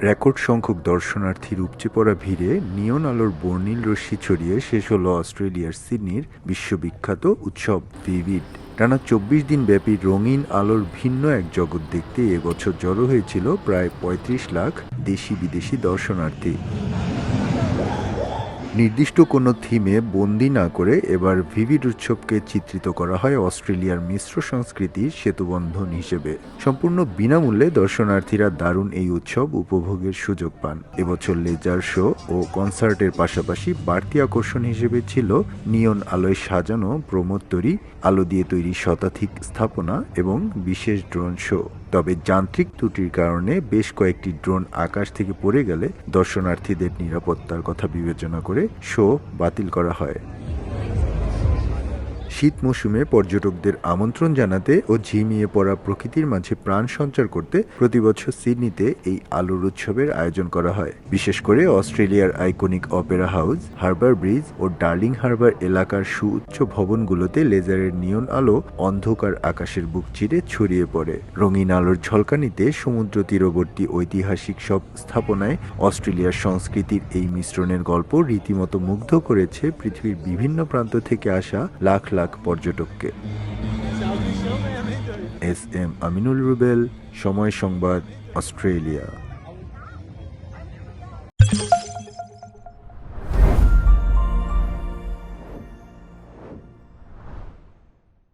Record সংখ্যক দর্শনার্থীর উপচে পড়া ভিড়ে নিয়ন আলোর বর্ণিল রশ্মি ছড়িয়ে শেষ হলো অস্ট্রেলিয়ার সিডনির বিশ্ববিখ্যাত উৎসব ভিভিড। টানা ২৪ দিন ব্যাপী রঙিন আলোর ভিন্ন এক জগৎ দেখতে এবছর জড়ো হয়েছিল প্রায় ৩৫ লাখ দেশি বিদেশি দর্শনার্থী। নির্দিষ্ট কোনো থিমে বন্দি না করে এবার ভিভিড উৎসবকে চিত্রিত করা হয় অস্ট্রেলিয়ার মিশ্র সংস্কৃতির সেতুবন্ধন হিসেবে। সম্পূর্ণ বিনামূল্যে দর্শনার্থীরা দারুণ এই উৎসব উপভোগের সুযোগ পান। এবছর লেজার শো ও কনসার্টের পাশাপাশি বাড়তি আকর্ষণ হিসেবে ছিল নিয়ন আলোয় সাজানো প্রমোত্তরী, আলো দিয়ে তৈরি শতাধিক স্থাপনা এবং বিশেষ ড্রোন শো। তবে যান্ত্রিক ত্রুটির কারণে বেশ কয়েকটি ড্রোন আকাশ থেকে পড়ে গেলে দর্শনার্থীদের নিরাপত্তার কথা বিবেচনা করে শো বাতিল করা হয়। শীত মৌসুমে পর্যটকদের আমন্ত্রণ জানাতে ও ঝিমিয়ে পড়া প্রকৃতির মাঝে প্রাণ সঞ্চার করতে প্রতিবছর সিডনিতে এই আলোর উৎসবের আয়োজন করা হয়। বিশেষ করে অস্ট্রেলিয়ার iconic opera house, harbour bridge ও ডার্লিং হারবার এলাকার সুউচ্চ ভবনগুলোতে লেজারের নিয়ন আলো অন্ধকার আকাশের বুক চিরে ছড়িয়ে পড়ে। রঙিন আলোর ঝলকানিতে সমুদ্র তীরবর্তী ঐতিহাসিক সব স্থাপনায় অস্ট্রেলিয়ার সংস্কৃতির এই মিশ্রণের গল্প রীতিমতো মুগ্ধ করেছে পৃথিবীর বিভিন্ন প্রান্ত থেকে আসা লাখ লাখ পর্যটককে। এস এম আমিনুল রুবেল, সময় সংবাদ, অস্ট্রেলিয়া।